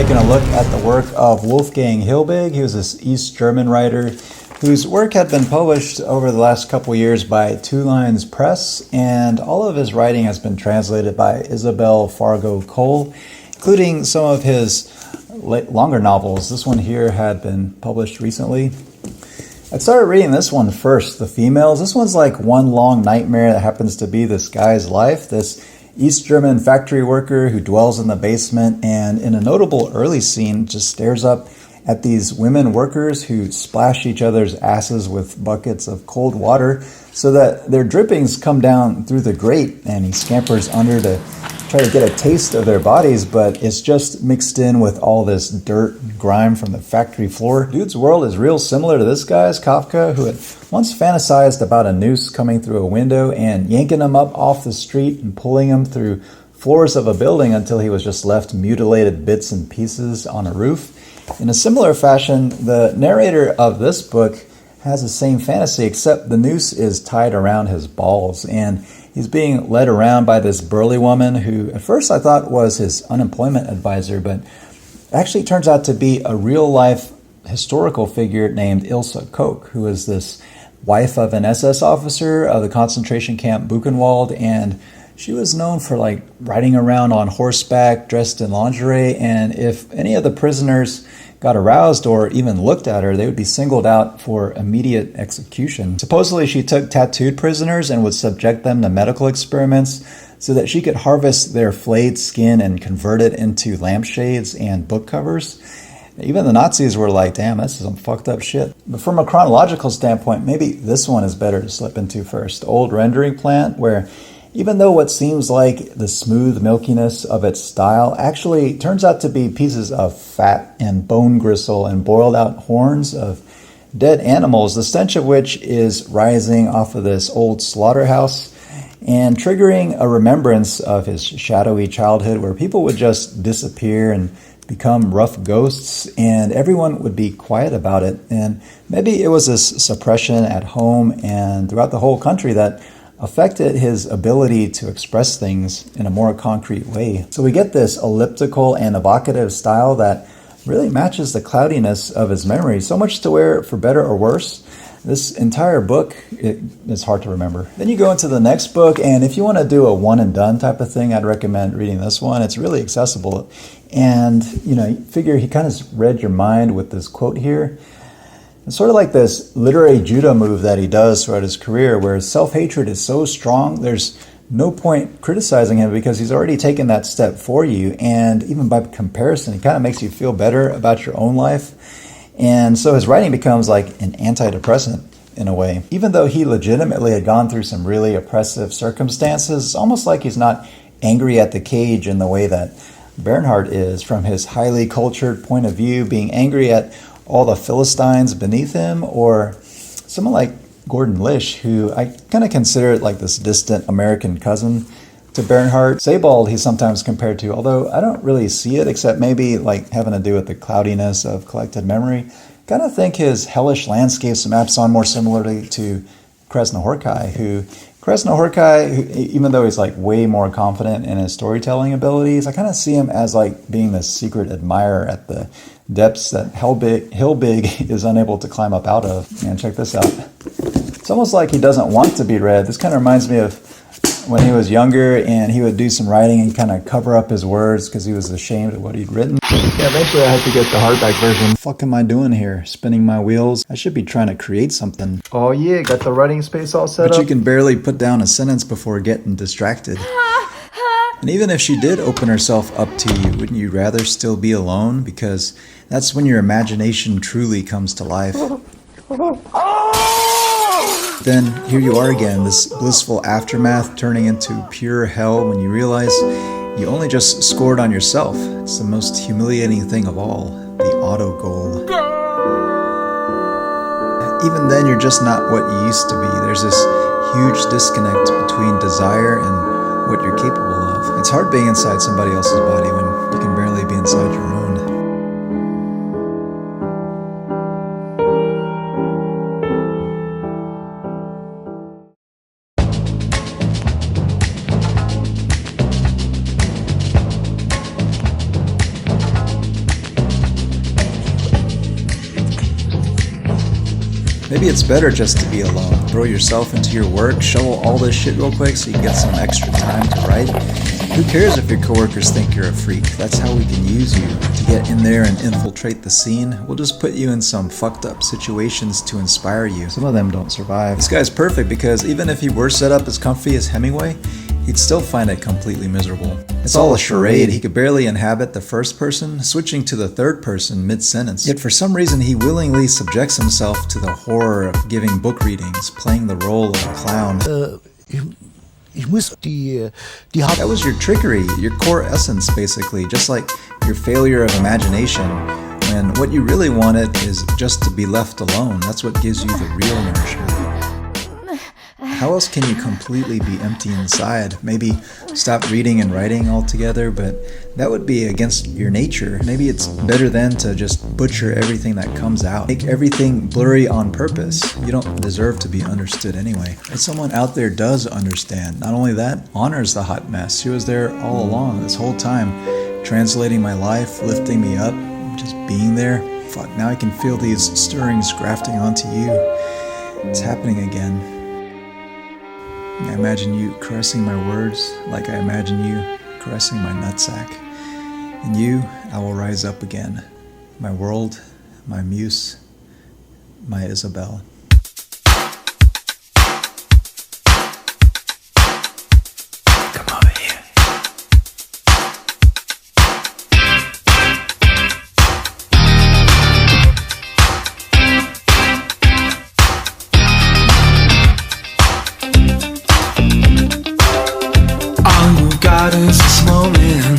taking a look at the work of Wolfgang Hilbig. He was this East German writer whose work had been published over the last couple years by Two Lines Press, and all of his writing has been translated by Isabel Fargo Cole, including some of his longer novels. This one here had been published recently. I started reading this one first, The Females. This one's like one long nightmare that happens to be this guy's life, this East German factory worker who dwells in the basement, and in a notable early scene just stares up at these women workers who splash each other's asses with buckets of cold water so that their drippings come down through the grate, and he scampers under to try to get a taste of their bodies, but it's just mixed in with all this dirt and grime from the factory floor. Dude's world is real similar to this guy's, Kafka, who had once fantasized about a noose coming through a window and yanking him up off the street and pulling him through floors of a building until he was just left mutilated bits and pieces on a roof. In a similar fashion, the narrator of this book has the same fantasy, except the noose is tied around his balls, and he's being led around by this burly woman who at first I thought was his unemployment advisor, but actually turns out to be a real-life historical figure named Ilse Koch, who is this wife of an SS officer of the concentration camp Buchenwald, and she was known for like riding around on horseback, dressed in lingerie, and if any of the prisoners got aroused or even looked at her, they would be singled out for immediate execution. Supposedly, she took tattooed prisoners and would subject them to medical experiments so that she could harvest their flayed skin and convert it into lampshades and book covers. Even the Nazis were like, damn, this is some fucked up shit. But from a chronological standpoint, maybe this one is better to slip into first. Old Rendering Plant, where even though what seems like the smooth milkiness of its style actually turns out to be pieces of fat and bone gristle and boiled out horns of dead animals, the stench of which is rising off of this old slaughterhouse and triggering a remembrance of his shadowy childhood where people would just disappear and become rough ghosts and everyone would be quiet about it. And maybe it was this suppression at home and throughout the whole country that affected his ability to express things in a more concrete way. So we get this elliptical and evocative style that really matches the cloudiness of his memory, so much to where, for better or worse, this entire book is hard to remember. Then you go into the next book, and if you want to do a one and done type of thing, I'd recommend reading this one. It's really accessible. And, you figure he kind of read your mind with this quote here. It's sort of like this literary judo move that he does throughout his career where his self-hatred is so strong, there's no point criticizing him because he's already taken that step for you. And even by comparison, it kind of makes you feel better about your own life. And so his writing becomes like an antidepressant in a way. Even though he legitimately had gone through some really oppressive circumstances, it's almost like he's not angry at the cage in the way that Bernhard is from his highly cultured point of view, being angry at all the Philistines beneath him, or someone like Gordon Lish, who I kind of consider like this distant American cousin to Bernhard. Sebald he's sometimes compared to, although I don't really see it except maybe like having to do with the cloudiness of collected memory. Kind of think his hellish landscapes maps on more similarly to Krasznahorkai, who even though he's like way more confident in his storytelling abilities, I kind of see him as like being this secret admirer at the depths that Hilbig is unable to climb up out of. And check this out. It's almost like he doesn't want to be read. This kind of reminds me of when he was younger and he would do some writing and kind of cover up his words because he was ashamed of what he'd written. Yeah, eventually I had to get the hardback version. What the fuck am I doing here? Spinning my wheels? I should be trying to create something. Oh yeah, got the writing space all set up. But you can barely put down a sentence before getting distracted. And even if she did open herself up to you, wouldn't you rather still be alone? Because that's when your imagination truly comes to life. Then here you are again, this blissful aftermath turning into pure hell when you realize you only just scored on yourself. It's the most humiliating thing of all, the auto goal. Even then, you're just not what you used to be. There's this huge disconnect between desire and what you're capable of. It's hard being inside somebody else's body when you can barely be inside your own. Maybe it's better just to be alone. Throw yourself into your work, shovel all this shit real quick so you can get some extra time to write. Who cares if your coworkers think you're a freak? That's how we can use you. To get in there and infiltrate the scene, we'll just put you in some fucked up situations to inspire you. Some of them don't survive. This guy's perfect because even if he were set up as comfy as Hemingway, he'd still find it completely miserable. It's all a charade. He could barely inhabit the first person, switching to the third person mid-sentence. Yet for some reason he willingly subjects himself to the horror of giving book readings, playing the role of a clown. That was your trickery, your core essence basically, just like your failure of imagination. When what you really wanted is just to be left alone. That's what gives you the real nourishment. How else can you completely be empty inside? Maybe stop reading and writing altogether, but that would be against your nature. Maybe it's better then to just butcher everything that comes out. Make everything blurry on purpose. You don't deserve to be understood anyway. But someone out there does understand. Not only that, honors the hot mess. She was there all along, this whole time, translating my life, lifting me up, just being there. Fuck, now I can feel these stirrings grafting onto you. It's happening again. I imagine you caressing my words like I imagine you caressing my nutsack. In you, I will rise up again. My world, my muse, my Isabel. Come over here. All you got is this moment.